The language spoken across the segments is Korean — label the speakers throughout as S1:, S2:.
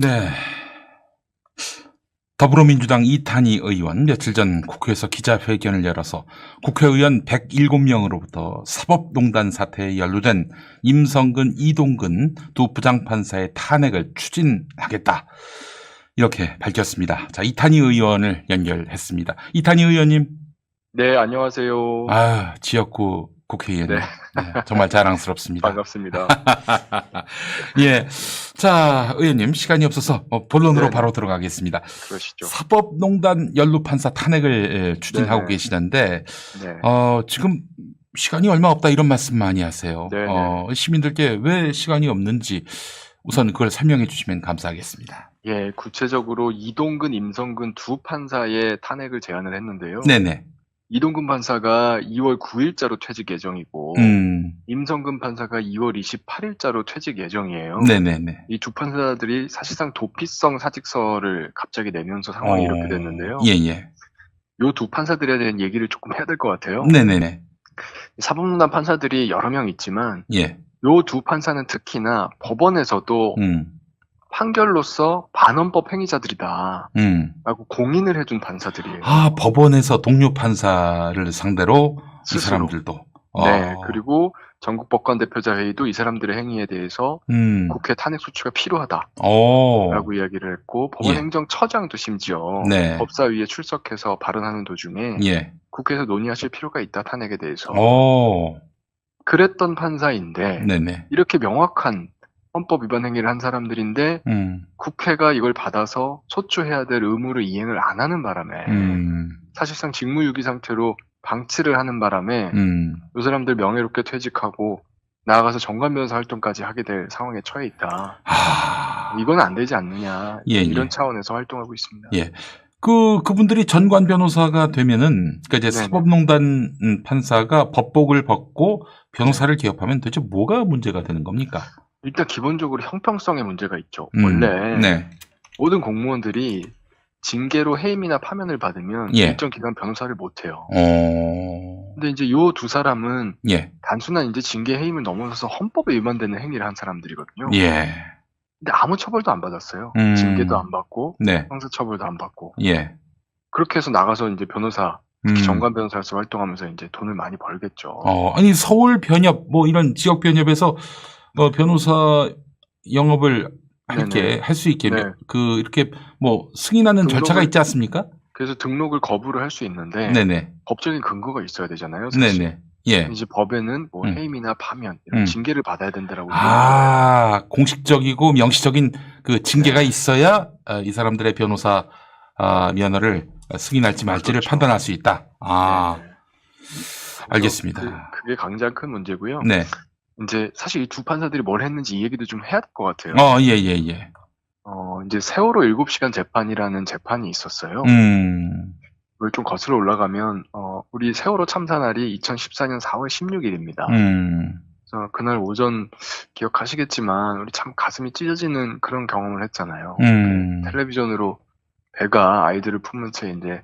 S1: 네. 더불어민주당 이탄희 의원 며칠 전 국회에서 기자회견을 열어서 국회의원 107명으로부터 사법농단 사태에 연루된 임성근, 이동근 두 부장판사의 탄핵을 추진하겠다. 이렇게 밝혔습니다. 자, 이탄희 의원을 연결했습니다. 이탄희 의원님.
S2: 네, 안녕하세요.
S1: 지역구 국회의원님.
S2: 네.
S1: 정말 자랑스럽습니다.
S2: 반갑습니다.
S1: 예. 자, 의원님, 시간이 없어서 본론으로
S2: 네네.
S1: 바로 들어가겠습니다.
S2: 그러시죠.
S1: 사법농단 연루판사 탄핵을 추진하고
S2: 네네.
S1: 계시는데,
S2: 네.
S1: 지금 시간이 얼마 없다 이런 말씀 많이 하세요.
S2: 네네.
S1: 시민들께 왜 시간이 없는지 우선 그걸 설명해 주시면 감사하겠습니다.
S2: 예, 구체적으로 이동근, 임성근 두 판사의 탄핵을 제안을 했는데요.
S1: 네네.
S2: 이동근 판사가 2월 9일자로 퇴직 예정이고, 임성근 판사가 2월 28일자로 퇴직 예정이에요.
S1: 네네네.
S2: 이 두 판사들이 사실상 도피성 사직서를 갑자기 내면서 상황이 이렇게 됐는데요.
S1: 예예.
S2: 요 두 판사들에 대한 얘기를 조금 해야 될 것 같아요.
S1: 네네네.
S2: 사법농단 판사들이 여러 명 있지만,
S1: 예.
S2: 요 두 판사는 특히나 법원에서도 판결로서 반헌법 행위자들이다 라고 공인을 해준 판사들이에요.
S1: 법원에서 동료 판사를 상대로 이
S2: 스스로.
S1: 사람들도.
S2: 네, 그리고 전국법관대표자회의도 이 사람들의 행위에 대해서 국회 탄핵 소추가 필요하다라고 이야기를 했고, 법원행정처장도 심지어
S1: 네.
S2: 법사위에 출석해서 발언하는 도중에
S1: 예.
S2: 국회에서 논의하실 필요가 있다, 탄핵에 대해서. 그랬던 판사인데
S1: 네네.
S2: 이렇게 명확한 헌법 위반 행위를 한 사람들인데 국회가 이걸 받아서 소추해야 될 의무를 이행을 안 하는 바람에 사실상 직무유기 상태로 방치를 하는 바람에 이 사람들 명예롭게 퇴직하고 나아가서 정관변호사 활동까지 하게 될 상황에 처해 있다. 이건 안 되지 않느냐. 이런 차원에서 활동하고 있습니다.
S1: 예. 그분들이 전관 변호사가 되면은, 그러니까 이제
S2: 네네.
S1: 사법농단 판사가 법복을 벗고 변호사를 개업하면 도대체 뭐가 문제가 되는 겁니까?
S2: 일단 기본적으로 형평성에 문제가 있죠. 원래 모든 공무원들이 징계로 해임이나 파면을 받으면 일정 기간 변호사를 못 해요. 근데 이제 요 두 사람은 단순한 이제 징계 해임을 넘어서서 헌법에 위반되는 행위를 한 사람들이거든요. 근데 아무 처벌도 안 받았어요. 징계도 안 받고 형사처벌도 안 받고. 그렇게 해서 나가서 이제 변호사, 특히 정관 변호사로서 활동하면서 이제 돈을 많이 벌겠죠.
S1: 아니 서울 변협 뭐 이런 지역 변협에서 변호사 영업을 할 수 있게 이렇게 뭐 승인하는 절차가 있지 않습니까?
S2: 그래서 등록을 거부를 할 수 있는데 법적인 근거가 있어야 되잖아요. 사실. 이제 법에는 뭐 해임이나 파면 이런 징계를 받아야 된다라고.
S1: 공식적이고 명시적인 그 징계가 있어야 이 사람들의 변호사 면허를 승인할지 말지를 판단할 수 있다. 알겠습니다.
S2: 그게 가장 큰 문제고요. 이제 사실 이 두 판사들이 뭘 했는지 이 얘기도 좀 해야 될 것 같아요.
S1: 예.
S2: 이제 세월호 7시간 재판이라는 재판이 있었어요. 그걸 좀 거슬러 올라가면 우리 세월호 참사 날이 2014년 4월 16일입니다. 그래서 그날 오전 기억하시겠지만 우리 참 가슴이 찢어지는 그런 경험을 했잖아요. 텔레비전으로 배가 아이들을 품은 채 이제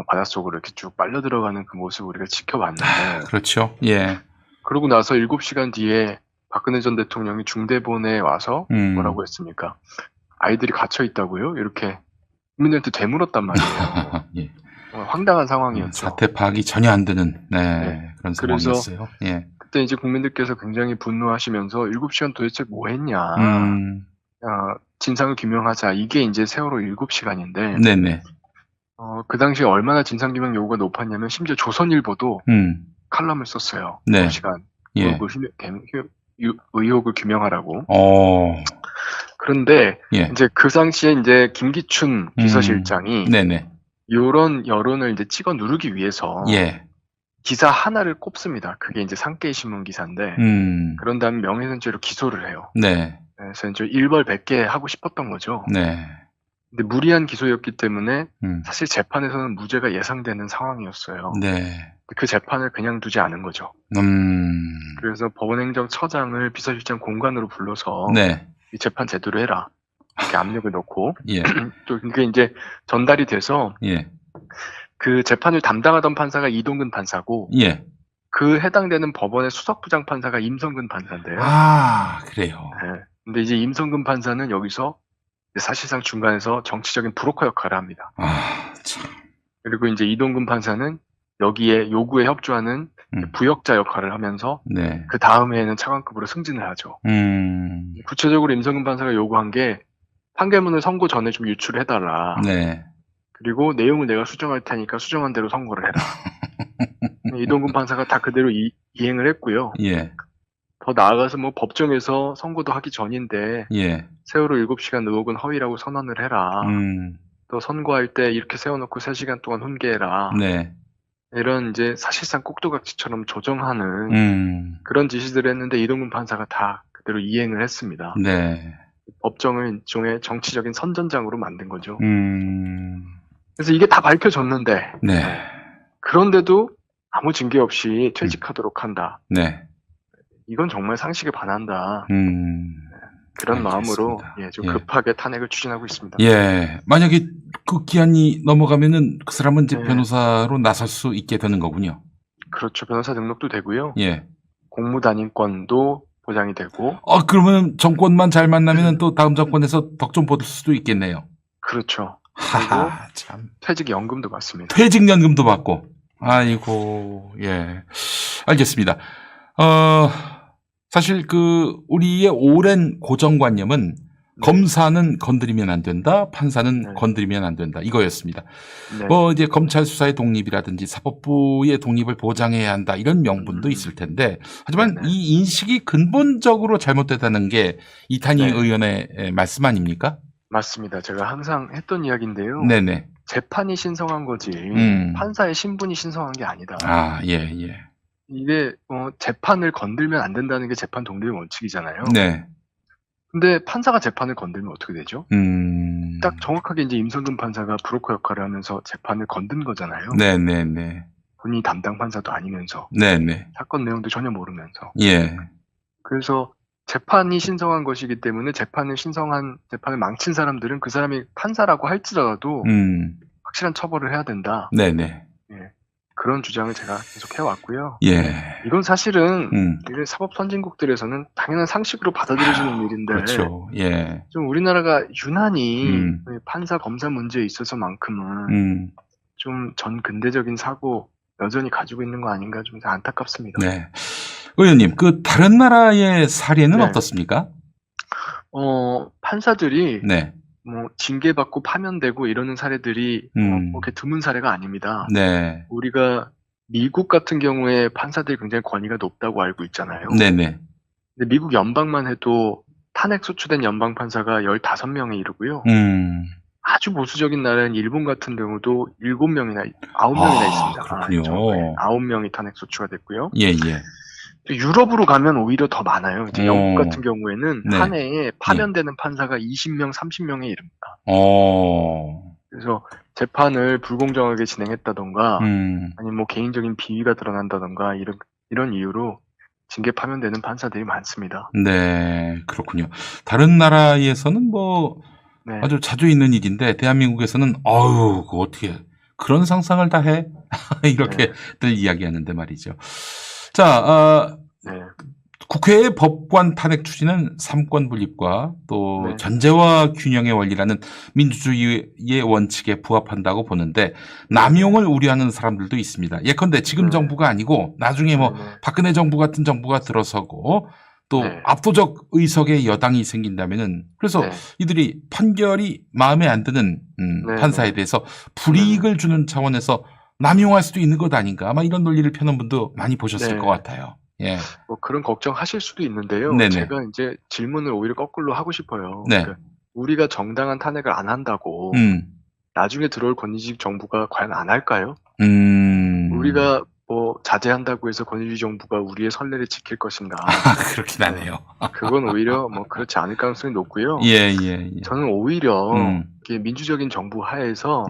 S2: 바닷속으로 이렇게 쭉 빨려 들어가는 그 모습을 우리가 지켜봤는데.
S1: 그렇죠.
S2: 그러고 나서 7시간 뒤에 박근혜 전 대통령이 중대본에 와서 뭐라고 했습니까? 아이들이 갇혀 있다고요? 이렇게 국민들한테 되물었단 말이에요. 황당한 상황이었죠.
S1: 사태 파악이 전혀 안 되는 그런 상황이었어요.
S2: 그때 이제 국민들께서 굉장히 분노하시면서 7시간 도대체 뭐 했냐. 진상을 규명하자. 이게 이제 세월호 7시간인데. 그 당시에 얼마나 진상규명 요구가 높았냐면 심지어 조선일보도 칼럼을 썼어요. 7시간 의혹을 규명하라고. 그런데 이제 그 당시에 이제 김기춘 비서실장이 이런 여론을 이제 찍어 누르기 위해서 기사 하나를 꼽습니다. 그게 이제 산케이 신문 기사인데 그런 다음에 명예훼손죄로 기소를 해요. 그래서 이제 일벌백계 하고 싶었던 거죠. 근데 무리한 기소였기 때문에 사실 재판에서는 무죄가 예상되는 상황이었어요. 그 재판을 그냥 두지 않은 거죠. 그래서 법원행정처장을 비서실장 공관으로 불러서 이 재판 제대로 해라. 이렇게 압력을 넣고 또 그게 이제 전달이 돼서 그 재판을 담당하던 판사가 이동근 판사고 그 해당되는 법원의 수석부장 판사가 임성근 판사인데요.
S1: 그래요.
S2: 근데 이제 임성근 판사는 여기서 사실상 중간에서 정치적인 브로커 역할을 합니다.
S1: 참.
S2: 그리고 이제 이동근 판사는 여기에 요구에 협조하는 부역자 역할을 하면서
S1: 네.
S2: 그 다음 해에는 차관급으로 승진을 하죠. 구체적으로 임성근 판사가 요구한 게 판결문을 선고 전에 좀 유출해달라.
S1: 네.
S2: 그리고 내용을 내가 수정할 테니까 수정한 대로 선고를 해라. 이동근 판사가 다 그대로 이행을 했고요.
S1: 예.
S2: 더 나아가서 뭐 법정에서 선고도 하기 전인데
S1: 예.
S2: 세월호 7시간 의혹은 허위라고 선언을 해라. 또 선고할 때 이렇게 세워놓고 3시간 동안 훈계해라.
S1: 네.
S2: 이런 이제 사실상 꼭두각시처럼 조정하는 그런 지시들을 했는데 이동근 판사가 다 그대로 이행을 했습니다.
S1: 네.
S2: 법정을 일종의 정치적인 선전장으로 만든 거죠. 그래서 이게 다 밝혀졌는데
S1: 네.
S2: 그런데도 아무 징계 없이 퇴직하도록 한다.
S1: 네.
S2: 이건 정말 상식에 반한다. 그런
S1: 알겠습니다.
S2: 마음으로 좀 급하게 탄핵을 추진하고 있습니다.
S1: 예. 만약에 그 기한이 넘어가면은 그 사람은 이제 변호사로 나설 수 있게 되는 거군요.
S2: 그렇죠. 변호사 등록도 되고요.
S1: 예.
S2: 공무단임권도 보장이 되고.
S1: 그러면 정권만 잘 만나면은 또 다음 정권에서 덕 좀 받을 수도 있겠네요.
S2: 그렇죠.
S1: 그리고 참.
S2: 퇴직연금도 받습니다.
S1: 퇴직연금도 받고. 아이고, 예. 알겠습니다. 사실 우리의 오랜 고정관념은 검사는 건드리면 안 된다, 판사는 건드리면 안 된다, 이거였습니다. 이제 검찰 수사의 독립이라든지 사법부의 독립을 보장해야 한다, 이런 명분도 있을 텐데, 하지만 이 인식이 근본적으로 잘못됐다는 게 이탄희 의원의 말씀 아닙니까?
S2: 맞습니다. 제가 항상 했던 이야기인데요.
S1: 네네.
S2: 재판이 신성한 거지, 판사의 신분이 신성한 게 아니다.
S1: 예.
S2: 이게 재판을 건들면 안 된다는 게 재판 독립의 원칙이잖아요.
S1: 네.
S2: 근데 판사가 재판을 건들면 어떻게 되죠? 딱 정확하게 이제 임성근 판사가 브로커 역할을 하면서 재판을 건든 거잖아요.
S1: 네네네.
S2: 본인이 담당 판사도 아니면서.
S1: 네네.
S2: 사건 내용도 전혀 모르면서.
S1: 예.
S2: 그래서 재판이 신성한 것이기 때문에 재판을 망친 사람들은 그 사람이 판사라고 할지라도 확실한 처벌을 해야 된다.
S1: 네네.
S2: 그런 주장을 제가 계속 해왔고요.
S1: 예.
S2: 이건 사실은 사법 선진국들에서는 당연한 상식으로 받아들여지는 일인데,
S1: 그렇죠. 예.
S2: 좀 우리나라가 유난히 판사 검사 문제에 있어서만큼은 좀 전근대적인 사고 여전히 가지고 있는 거 아닌가 좀 안타깝습니다.
S1: 네. 의원님, 다른 나라의 사례는 어떻습니까?
S2: 판사들이
S1: 네.
S2: 징계받고 파면되고 이러는 사례들이 그렇게 드문 사례가 아닙니다.
S1: 네.
S2: 우리가 미국 같은 경우에 판사들이 굉장히 권위가 높다고 알고 있잖아요.
S1: 네네.
S2: 근데 미국 연방만 해도 탄핵 소추된 연방 판사가 15명에 이르고요. 아주 보수적인 나라인 일본 같은 경우도 9명이나 있습니다.
S1: 그렇군요.
S2: 9명이 탄핵 소추가 됐고요.
S1: 예.
S2: 유럽으로 가면 오히려 더 많아요. 이제 영국 같은 경우에는 한 해에 파면되는 판사가 20명, 30명에 이릅니다. 그래서 재판을 불공정하게 진행했다던가, 아니면 개인적인 비위가 드러난다던가, 이런 이유로 징계 파면되는 판사들이 많습니다.
S1: 네, 그렇군요. 다른 나라에서는 아주 자주 있는 일인데, 대한민국에서는, 그거 어떻게, 그런 상상을 다 해? 이렇게들 이야기하는데 말이죠. 자, 국회의 법관 탄핵 추진은 삼권 분립과 또 전제와 균형의 원리라는 민주주의의 원칙에 부합한다고 보는데 남용을 우려하는 사람들도 있습니다. 예컨대 지금 정부가 아니고 나중에 박근혜 정부 같은 정부가 들어서고 또 압도적 의석의 여당이 생긴다면은 그래서 이들이 판결이 마음에 안 드는 판사에 대해서 불이익을 주는 차원에서 남용할 수도 있는 것 아닌가 아마 이런 논리를 펴는 분도 많이 보셨을 것 같아요. 예.
S2: 그런 걱정하실 수도 있는데요.
S1: 네네.
S2: 제가 이제 질문을 오히려 거꾸로 하고 싶어요. 그러니까 우리가 정당한 탄핵을 안 한다고 나중에 들어올 권위주의 정부가 과연 안 할까요? 우리가 자제한다고 해서 권위주의 정부가 우리의 선례를 지킬 것인가?
S1: 그렇긴 하네요.
S2: 그건 오히려 그렇지 않을 가능성이 높고요.
S1: 예.
S2: 저는 오히려 민주적인 정부 하에서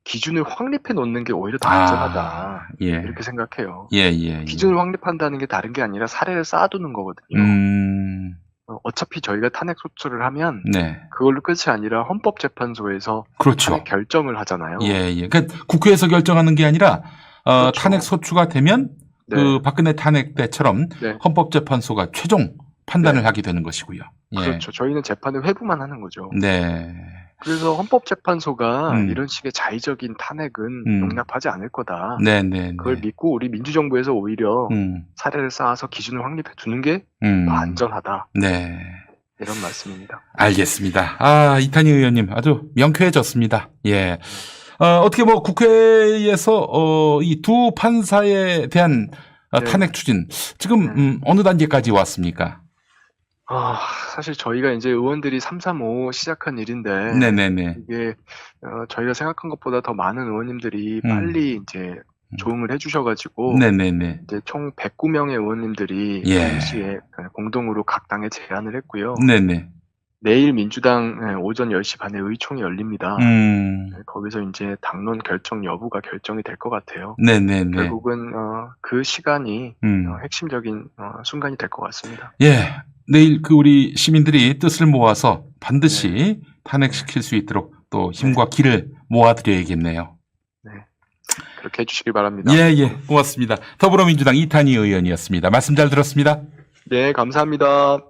S2: 기준을 확립해 놓는 게 오히려 더 안전하다. 이렇게 생각해요. 기준을 확립한다는 게 다른 게 아니라 사례를 쌓아두는 거거든요. 어차피 저희가 탄핵 소추를 하면 그걸로 끝이 아니라 헌법재판소에서 탄핵 결정을 하잖아요.
S1: 그러니까 국회에서 결정하는 게 아니라 탄핵 소추가 되면 그 박근혜 탄핵 때처럼 헌법재판소가 최종 판단을
S2: 네.
S1: 하게 되는 것이고요. 예.
S2: 그렇죠. 저희는 재판을 회부만 하는 거죠.
S1: 네.
S2: 그래서 헌법재판소가 이런 식의 자의적인 탄핵은 용납하지 않을 거다.
S1: 네네.
S2: 그걸 믿고 우리 민주정부에서 오히려 사례를 쌓아서 기준을 확립해 두는 게 더 안전하다.
S1: 네.
S2: 이런 말씀입니다.
S1: 알겠습니다. 아, 이탄희 의원님 아주 명쾌해졌습니다. 예. 어떻게 뭐 국회에서 이 두 판사에 대한 탄핵 추진 지금 어느 단계까지 왔습니까?
S2: 사실 저희가 이제 의원들이 335 시작한 일인데
S1: 네네네.
S2: 이게 저희가 생각한 것보다 더 많은 의원님들이 빨리 이제 조응을 해주셔가지고
S1: 네네네.
S2: 이제 총 109명의 의원님들이 동시에 공동으로 각 당에 제안을 했고요.
S1: 네네.
S2: 내일 민주당 오전 10시 반에 의총이 열립니다. 거기서 이제 당론 결정 여부가 결정이 될 것 같아요.
S1: 네네네.
S2: 결국은 그 시간이 핵심적인 순간이 될 것 같습니다.
S1: 예. 내일 우리 시민들이 뜻을 모아서 반드시 탄핵시킬 수 있도록 또 힘과 기를 모아드려야겠네요.
S2: 네. 그렇게 해주시기 바랍니다.
S1: 예. 고맙습니다. 더불어민주당 이탄희 의원이었습니다. 말씀 잘 들었습니다.
S2: 네, 감사합니다.